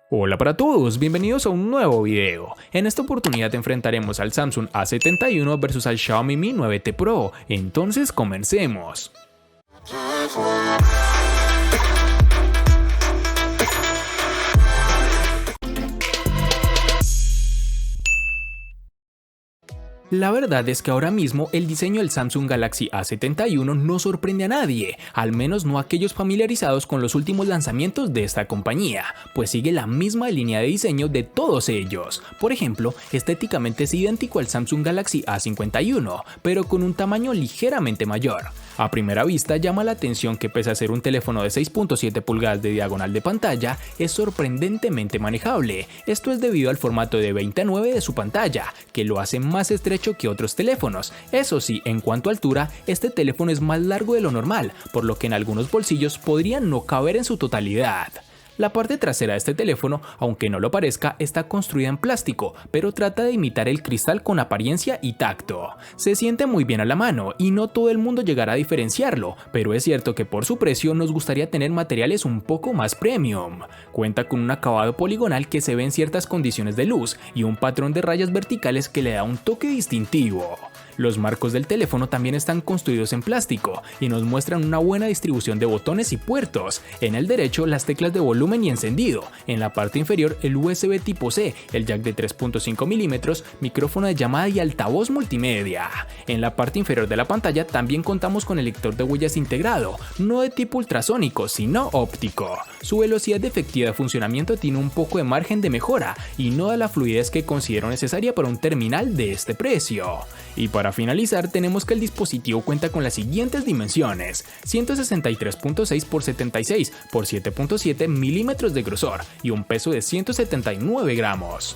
Hola para todos, bienvenidos a un nuevo video. En esta oportunidad enfrentaremos al Samsung A71 versus al Xiaomi Mi 9T Pro, entonces comencemos. La verdad es que ahora mismo el diseño del Samsung Galaxy A71 no sorprende a nadie, al menos no a aquellos familiarizados con los últimos lanzamientos de esta compañía, pues sigue la misma línea de diseño de todos ellos. Por ejemplo, estéticamente es idéntico al Samsung Galaxy A51, pero con un tamaño ligeramente mayor. A primera vista llama la atención que pese a ser un teléfono de 6.7 pulgadas de diagonal de pantalla, es sorprendentemente manejable. Esto es debido al formato de 20:9 de su pantalla, que lo hace más estrecho que otros teléfonos. Eso sí, en cuanto a altura, este teléfono es más largo de lo normal, por lo que en algunos bolsillos podría no caber en su totalidad. La parte trasera de este teléfono, aunque no lo parezca, está construida en plástico, pero trata de imitar el cristal con apariencia y tacto. Se siente muy bien a la mano y no todo el mundo llegará a diferenciarlo, pero es cierto que por su precio nos gustaría tener materiales un poco más premium. Cuenta con un acabado poligonal que se ve en ciertas condiciones de luz y un patrón de rayas verticales que le da un toque distintivo. Los marcos del teléfono también están construidos en plástico y nos muestran una buena distribución de botones y puertos. En el derecho las teclas de volumen y encendido, en la parte inferior el USB tipo C, el jack de 3.5 mm, micrófono de llamada y altavoz multimedia. En la parte inferior de la pantalla también contamos con el lector de huellas integrado, no de tipo ultrasónico sino óptico. Su velocidad de efectiva de funcionamiento tiene un poco de margen de mejora y no da la fluidez que considero necesaria para un terminal de este precio. Y para finalizar tenemos que el dispositivo cuenta con las siguientes dimensiones: 163.6 x 76 x 7.7 milímetros de grosor y un peso de 179 gramos.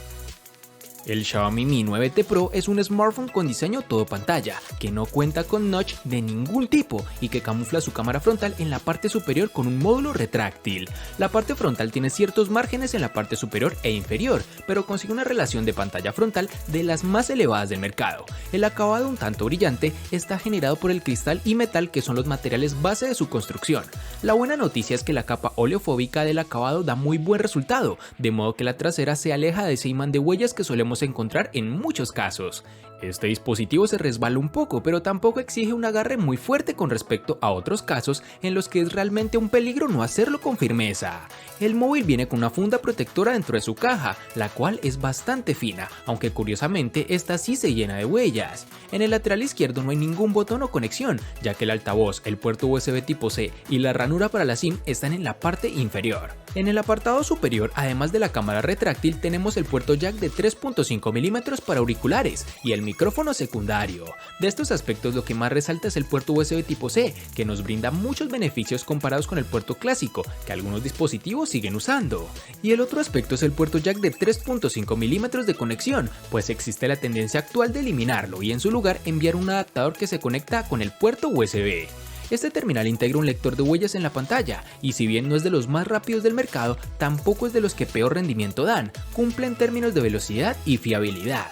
El Xiaomi Mi 9T Pro es un smartphone con diseño todo pantalla, que no cuenta con notch de ningún tipo y que camufla su cámara frontal en la parte superior con un módulo retráctil. La parte frontal tiene ciertos márgenes en la parte superior e inferior, pero consigue una relación de pantalla frontal de las más elevadas del mercado. El acabado un tanto brillante está generado por el cristal y metal, que son los materiales base de su construcción. La buena noticia es que la capa oleofóbica del acabado da muy buen resultado, de modo que la trasera se aleja de ese imán de huellas que solemos encontrar en muchos casos. Este dispositivo se resbala un poco, pero tampoco exige un agarre muy fuerte con respecto a otros casos en los que es realmente un peligro no hacerlo con firmeza. El móvil viene con una funda protectora dentro de su caja, la cual es bastante fina, aunque curiosamente esta sí se llena de huellas. En el lateral izquierdo no hay ningún botón o conexión, ya que el altavoz, el puerto USB tipo C y la ranura para la SIM están en la parte inferior. En el apartado superior, además de la cámara retráctil, tenemos el puerto jack de 3.5 mm para auriculares y el micrófono secundario. De estos aspectos lo que más resalta es el puerto USB tipo C, que nos brinda muchos beneficios comparados con el puerto clásico, que algunos dispositivos siguen usando. Y el otro aspecto es el puerto jack de 3.5 mm de conexión, pues existe la tendencia actual de eliminarlo y en su lugar enviar un adaptador que se conecta con el puerto USB. Este terminal integra un lector de huellas en la pantalla y si bien no es de los más rápidos del mercado, tampoco es de los que peor rendimiento dan, cumple en términos de velocidad y fiabilidad.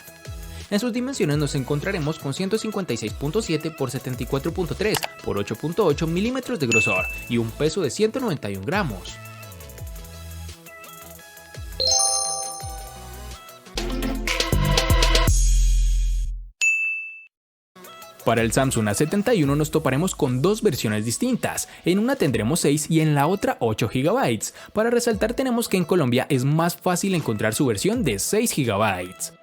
En sus dimensiones nos encontraremos con 156.7 x 74.3 x 8.8 milímetros de grosor y un peso de 191 gramos. Para el Samsung A71 nos toparemos con dos versiones distintas, en una tendremos 6 y en la otra 8 GB. Para resaltar tenemos que en Colombia es más fácil encontrar su versión de 6 GB.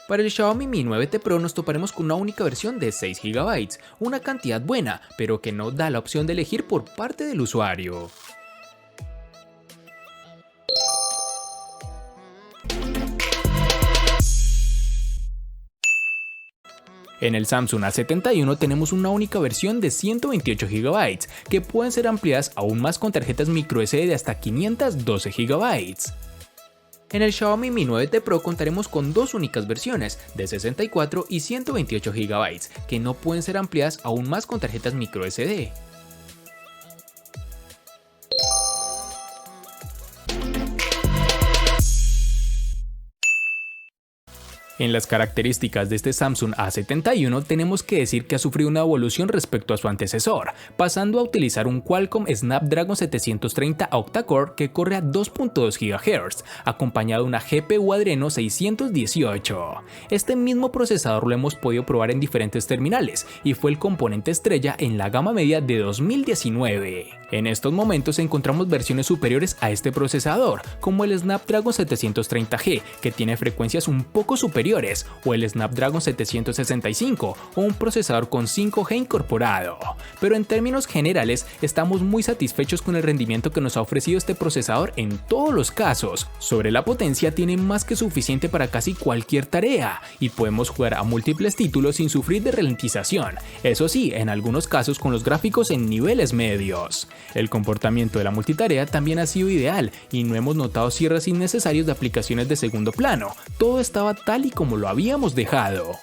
Para el Xiaomi Mi 9T Pro nos toparemos con una única versión de 6 GB, una cantidad buena, pero que no da la opción de elegir por parte del usuario. En el Samsung A71 tenemos una única versión de 128 GB, que pueden ser ampliadas aún más con tarjetas microSD de hasta 512 GB. En el Xiaomi Mi 9T Pro contaremos con dos únicas versiones, de 64 y 128 GB, que no pueden ser ampliadas aún más con tarjetas microSD. En las características de este Samsung A71 tenemos que decir que ha sufrido una evolución respecto a su antecesor, pasando a utilizar un Qualcomm Snapdragon 730 octa-core que corre a 2.2 GHz, acompañado de una GPU Adreno 618. Este mismo procesador lo hemos podido probar en diferentes terminales y fue el componente estrella en la gama media de 2019. En estos momentos encontramos versiones superiores a este procesador, como el Snapdragon 730G, que tiene frecuencias un poco superiores, o el Snapdragon 765, o un procesador con 5G incorporado. Pero en términos generales, estamos muy satisfechos con el rendimiento que nos ha ofrecido este procesador en todos los casos. Sobre la potencia, tiene más que suficiente para casi cualquier tarea, y podemos jugar a múltiples títulos sin sufrir de ralentización, eso sí, en algunos casos con los gráficos en niveles medios. El comportamiento de la multitarea también ha sido ideal y no hemos notado cierres innecesarios de aplicaciones de segundo plano, todo estaba tal y como lo habíamos dejado.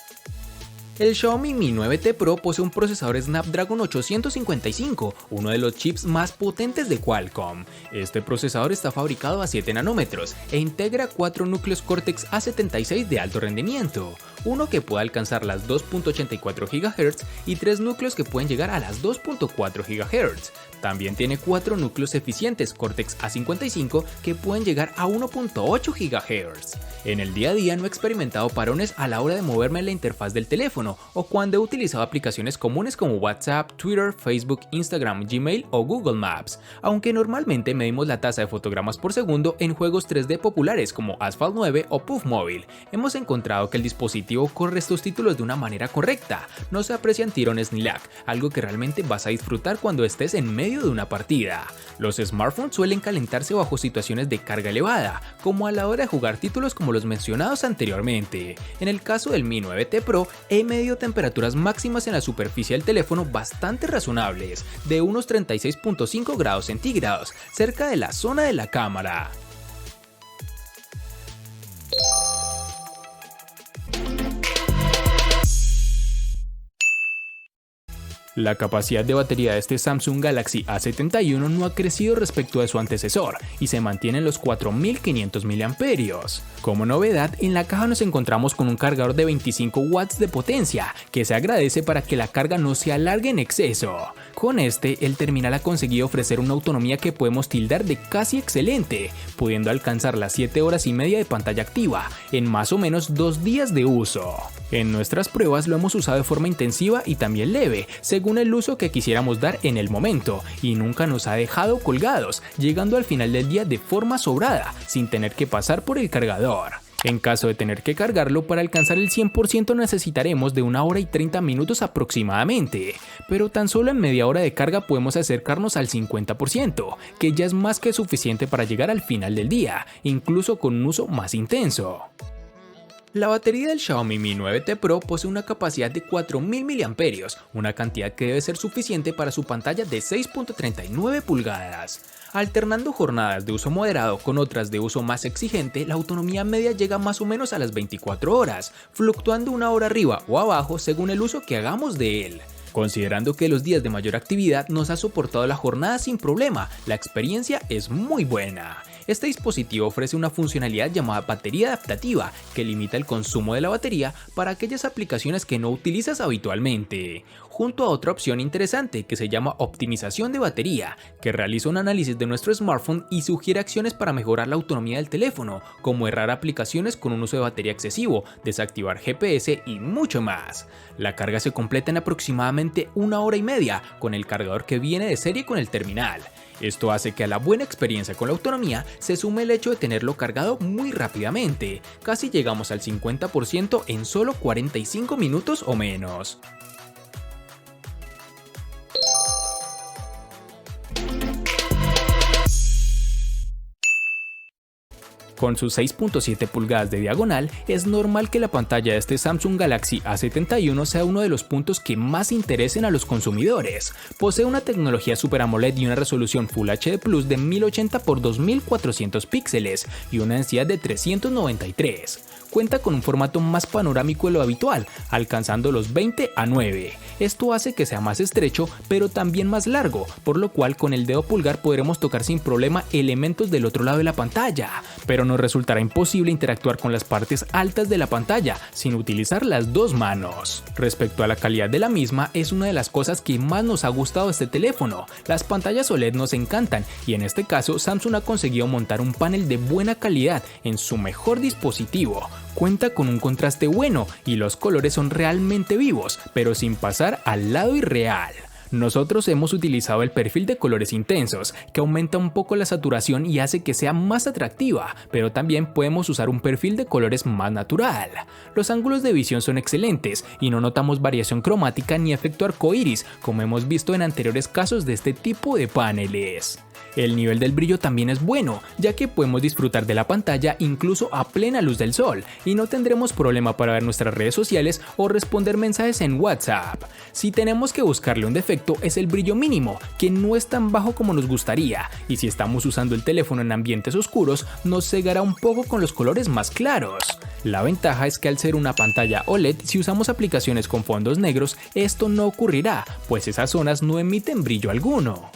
El Xiaomi Mi 9T Pro posee un procesador Snapdragon 855, uno de los chips más potentes de Qualcomm. Este procesador está fabricado a 7 nanómetros e integra 4 núcleos Cortex A76 de alto rendimiento, uno que puede alcanzar las 2.84 GHz y 3 núcleos que pueden llegar a las 2.4 GHz. También tiene 4 núcleos eficientes Cortex A55 que pueden llegar a 1.8 GHz. En el día a día no he experimentado parones a la hora de moverme en la interfaz del teléfono o cuando he utilizado aplicaciones comunes como WhatsApp, Twitter, Facebook, Instagram, Gmail o Google Maps, aunque normalmente medimos la tasa de fotogramas por segundo en juegos 3D populares como Asphalt 9 o Puff Mobile. Hemos encontrado que el dispositivo corre estos títulos de una manera correcta, no se aprecian tirones ni lag, algo que realmente vas a disfrutar cuando estés en medio de una partida. Los smartphones suelen calentarse bajo situaciones de carga elevada, como a la hora de jugar títulos como los mencionados anteriormente. En el caso del Mi 9T Pro, he medido temperaturas máximas en la superficie del teléfono bastante razonables, de unos 36.5 grados centígrados, cerca de la zona de la cámara. La capacidad de batería de este Samsung Galaxy A71 no ha crecido respecto de su antecesor y se mantiene en los 4500 mAh. Como novedad, en la caja nos encontramos con un cargador de 25 watts de potencia, que se agradece para que la carga no se alargue en exceso. Con este, el terminal ha conseguido ofrecer una autonomía que podemos tildar de casi excelente, pudiendo alcanzar las 7 horas y media de pantalla activa en más o menos 2 días de uso. En nuestras pruebas lo hemos usado de forma intensiva y también leve, según el uso que quisiéramos dar en el momento, y nunca nos ha dejado colgados, llegando al final del día de forma sobrada, sin tener que pasar por el cargador. En caso de tener que cargarlo, para alcanzar el 100% necesitaremos de 1 hora y 30 minutos aproximadamente, pero tan solo en media hora de carga podemos acercarnos al 50%, que ya es más que suficiente para llegar al final del día, incluso con un uso más intenso. La batería del Xiaomi Mi 9T Pro posee una capacidad de 4000 mAh, una cantidad que debe ser suficiente para su pantalla de 6.39 pulgadas. Alternando jornadas de uso moderado con otras de uso más exigente, la autonomía media llega más o menos a las 24 horas, fluctuando 1 hora arriba o abajo según el uso que hagamos de él. Considerando que los días de mayor actividad nos ha soportado la jornada sin problema, la experiencia es muy buena. Este dispositivo ofrece una funcionalidad llamada batería adaptativa, que limita el consumo de la batería para aquellas aplicaciones que no utilizas habitualmente, junto a otra opción interesante que se llama optimización de batería, que realiza un análisis de nuestro smartphone y sugiere acciones para mejorar la autonomía del teléfono, como errar aplicaciones con un uso de batería excesivo, desactivar GPS y mucho más. La carga se completa en aproximadamente 1 hora y media con el cargador que viene de serie con el terminal. Esto hace que a la buena experiencia con la autonomía se sume el hecho de tenerlo cargado muy rápidamente, casi llegamos al 50% en solo 45 minutos o menos. Con sus 6.7 pulgadas de diagonal, es normal que la pantalla de este Samsung Galaxy A71 sea uno de los puntos que más interesen a los consumidores. Posee una tecnología Super AMOLED y una resolución Full HD Plus de 1080 x 2400 píxeles y una densidad de 393. Cuenta con un formato más panorámico de lo habitual, alcanzando los 20:9. Esto hace que sea más estrecho, pero también más largo, por lo cual con el dedo pulgar podremos tocar sin problema elementos del otro lado de la pantalla. Pero no nos resultará imposible interactuar con las partes altas de la pantalla sin utilizar las dos manos. Respecto a la calidad de la misma, es una de las cosas que más nos ha gustado de este teléfono. Las pantallas OLED nos encantan y en este caso Samsung ha conseguido montar un panel de buena calidad en su mejor dispositivo. Cuenta con un contraste bueno y los colores son realmente vivos, pero sin pasar al lado irreal. Nosotros hemos utilizado el perfil de colores intensos, que aumenta un poco la saturación y hace que sea más atractiva, pero también podemos usar un perfil de colores más natural. Los ángulos de visión son excelentes y no notamos variación cromática ni efecto arcoíris, como hemos visto en anteriores casos de este tipo de paneles. El nivel del brillo también es bueno, ya que podemos disfrutar de la pantalla incluso a plena luz del sol y no tendremos problema para ver nuestras redes sociales o responder mensajes en WhatsApp. Si tenemos que buscarle un defecto es el brillo mínimo, que no es tan bajo como nos gustaría, y si estamos usando el teléfono en ambientes oscuros nos cegará un poco con los colores más claros. La ventaja es que al ser una pantalla OLED, si usamos aplicaciones con fondos negros, esto no ocurrirá, pues esas zonas no emiten brillo alguno.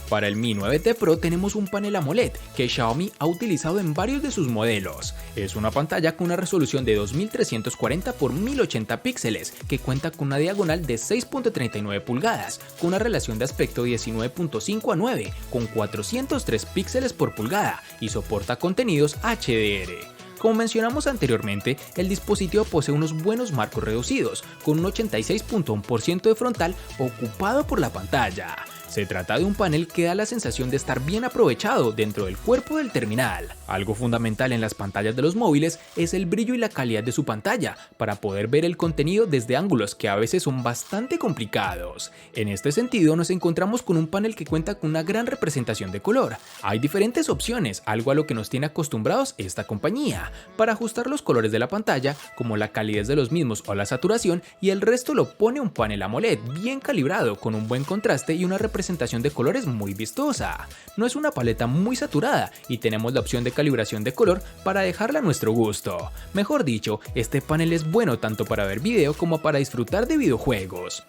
Para el Mi 9T Pro tenemos un panel AMOLED que Xiaomi ha utilizado en varios de sus modelos. Es una pantalla con una resolución de 2340 x 1080 píxeles que cuenta con una diagonal de 6.39 pulgadas, con una relación de aspecto 19.5:9 con 403 píxeles por pulgada y soporta contenidos HDR. Como mencionamos anteriormente, el dispositivo posee unos buenos marcos reducidos, con un 86.1% de frontal ocupado por la pantalla. Se trata de un panel que da la sensación de estar bien aprovechado dentro del cuerpo del terminal. Algo fundamental en las pantallas de los móviles es el brillo y la calidad de su pantalla para poder ver el contenido desde ángulos que a veces son bastante complicados. En este sentido nos encontramos con un panel que cuenta con una gran representación de color. Hay diferentes opciones, algo a lo que nos tiene acostumbrados esta compañía, para ajustar los colores de la pantalla, como la calidez de los mismos o la saturación, y el resto lo pone un panel AMOLED bien calibrado con un buen contraste y una representación de colores muy vistosa. No es una paleta muy saturada y tenemos la opción de calibración de color para dejarla a nuestro gusto. Mejor dicho, este panel es bueno tanto para ver video como para disfrutar de videojuegos.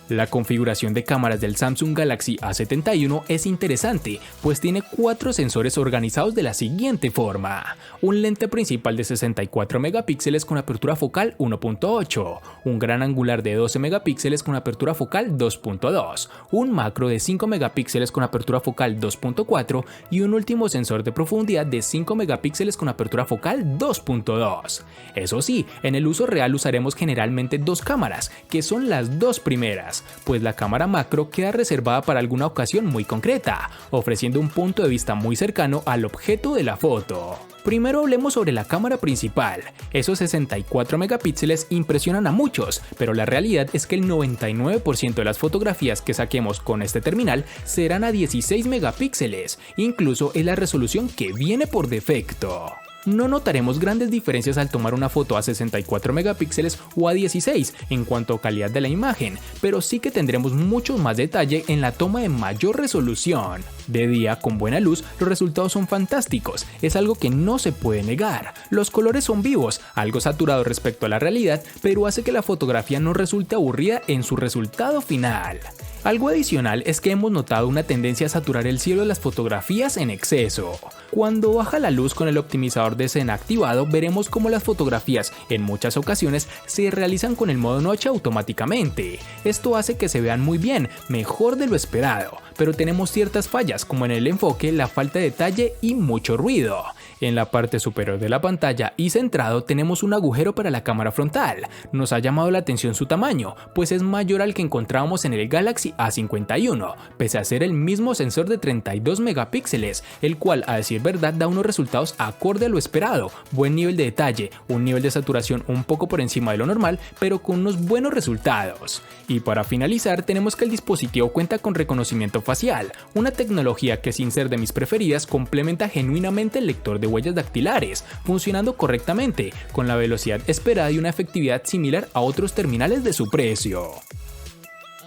La configuración de cámaras del Samsung Galaxy A71 es interesante, pues tiene 4 sensores organizados de la siguiente forma: un lente principal de 64 megapíxeles con apertura focal 1.8, un gran angular de 12 megapíxeles con apertura focal 2.2, un macro de 5 megapíxeles con apertura focal 2.4 y un último sensor de profundidad de 5 megapíxeles con apertura focal 2.2. Eso sí, en el uso real usaremos generalmente dos cámaras, que son las dos primeras, pues la cámara macro queda reservada para alguna ocasión muy concreta, ofreciendo un punto de vista muy cercano al objeto de la foto. Primero hablemos sobre la cámara principal. Esos 64 megapíxeles impresionan a muchos, pero la realidad es que el 99% de las fotografías que saquemos con este terminal serán a 16 megapíxeles, incluso es la resolución que viene por defecto. No notaremos grandes diferencias al tomar una foto a 64 megapíxeles o a 16 en cuanto a calidad de la imagen, pero sí que tendremos mucho más detalle en la toma de mayor resolución. De día, con buena luz, los resultados son fantásticos, es algo que no se puede negar. Los colores son vivos, algo saturados respecto a la realidad, pero hace que la fotografía no resulte aburrida en su resultado final. Algo adicional es que hemos notado una tendencia a saturar el cielo de las fotografías en exceso. Cuando baja la luz con el optimizador de escena activado, veremos cómo las fotografías en muchas ocasiones se realizan con el modo noche automáticamente. Esto hace que se vean muy bien, mejor de lo esperado, pero tenemos ciertas fallas como en el enfoque, la falta de detalle y mucho ruido. En la parte superior de la pantalla y centrado tenemos un agujero para la cámara frontal. Nos ha llamado la atención su tamaño, pues es mayor al que encontrábamos en el Galaxy A51, pese a ser el mismo sensor de 32 megapíxeles, el cual a decir verdad da unos resultados acorde a lo esperado, buen nivel de detalle, un nivel de saturación un poco por encima de lo normal, pero con unos buenos resultados. Y para finalizar tenemos que el dispositivo cuenta con reconocimiento facial, una tecnología que sin ser de mis preferidas complementa genuinamente el lector de huellas dactilares, funcionando correctamente, con la velocidad esperada y una efectividad similar a otros terminales de su precio.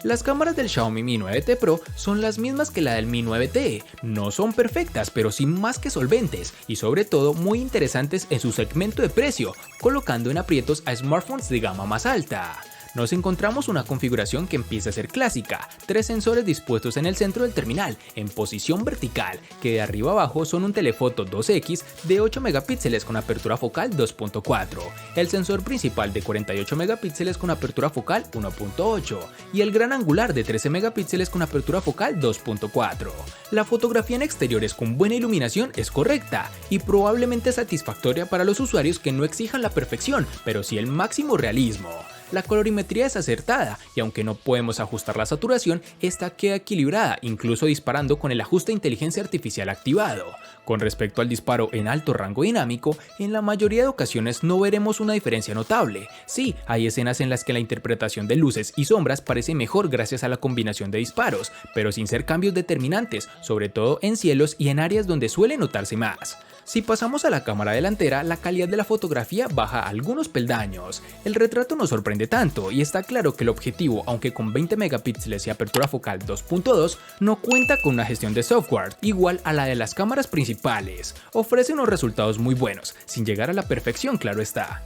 Las cámaras del Xiaomi Mi 9T Pro son las mismas que la del Mi 9T, no son perfectas pero sí más que solventes y sobre todo muy interesantes en su segmento de precio, colocando en aprietos a smartphones de gama más alta. nos encontramos una configuración que empieza a ser clásica, 3 sensores dispuestos en el centro del terminal, en posición vertical, que de arriba abajo son un telefoto 2X de 8 megapíxeles con apertura focal 2.4, el sensor principal de 48 megapíxeles con apertura focal 1.8 y el gran angular de 13 megapíxeles con apertura focal 2.4. La fotografía en exteriores con buena iluminación es correcta y probablemente satisfactoria para los usuarios que no exijan la perfección, pero sí el máximo realismo. La colorimetría es acertada y aunque no podemos ajustar la saturación, esta queda equilibrada, incluso disparando con el ajuste de inteligencia artificial activado. Con respecto al disparo en alto rango dinámico, en la mayoría de ocasiones no veremos una diferencia notable. Sí, hay escenas en las que la interpretación de luces y sombras parece mejor gracias a la combinación de disparos, pero sin ser cambios determinantes, sobre todo en cielos y en áreas donde suele notarse más. Si pasamos a la cámara delantera, la calidad de la fotografía baja algunos peldaños. El retrato no sorprende tanto y está claro que el objetivo, aunque con 20 megapíxeles y apertura focal 2.2, no cuenta con una gestión de software igual a la de las cámaras principales. Ofrece unos resultados muy buenos, sin llegar a la perfección, claro está.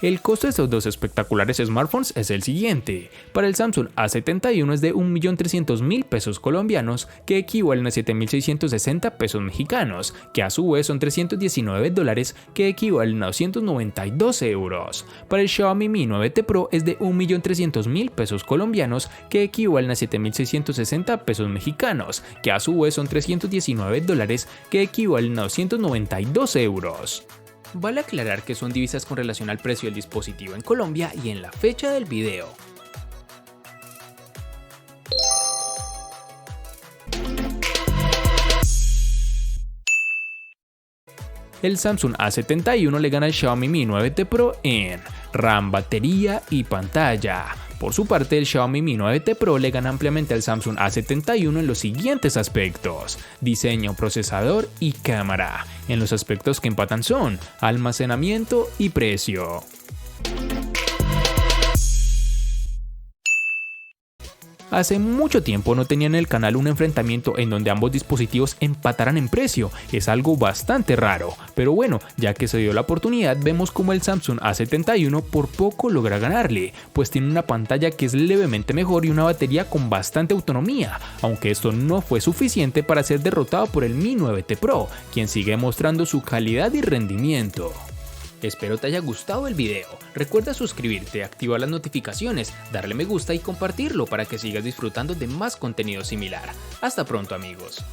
El costo de estos dos espectaculares smartphones es el siguiente. Para el Samsung A71 es de 1.300.000 pesos colombianos, que equivalen a 7.660 pesos mexicanos, que a su vez son $319, que equivalen a 292 euros. Para el Xiaomi Mi 9T Pro es de 1.300.000 pesos colombianos, que equivalen a 7.660 pesos mexicanos, que a su vez son $319, que equivalen a 292 euros. Vale aclarar que son divisas con relación al precio del dispositivo en Colombia y en la fecha del video. El Samsung A71 le gana al Xiaomi Mi 9T Pro en RAM, batería y pantalla. Por su parte, el Xiaomi Mi 9T Pro le gana ampliamente al Samsung A71 en los siguientes aspectos: diseño, procesador y cámara. En los aspectos que empatan son almacenamiento y precio. Hace mucho tiempo no tenía en el canal un enfrentamiento en donde ambos dispositivos empataran en precio, es algo bastante raro, pero bueno, ya que se dio la oportunidad vemos como el Samsung A71 por poco logra ganarle, pues tiene una pantalla que es levemente mejor y una batería con bastante autonomía, aunque esto no fue suficiente para ser derrotado por el Mi 9T Pro, quien sigue mostrando su calidad y rendimiento. Espero te haya gustado el video, recuerda suscribirte, activar las notificaciones, darle me gusta y compartirlo para que sigas disfrutando de más contenido similar. Hasta pronto amigos.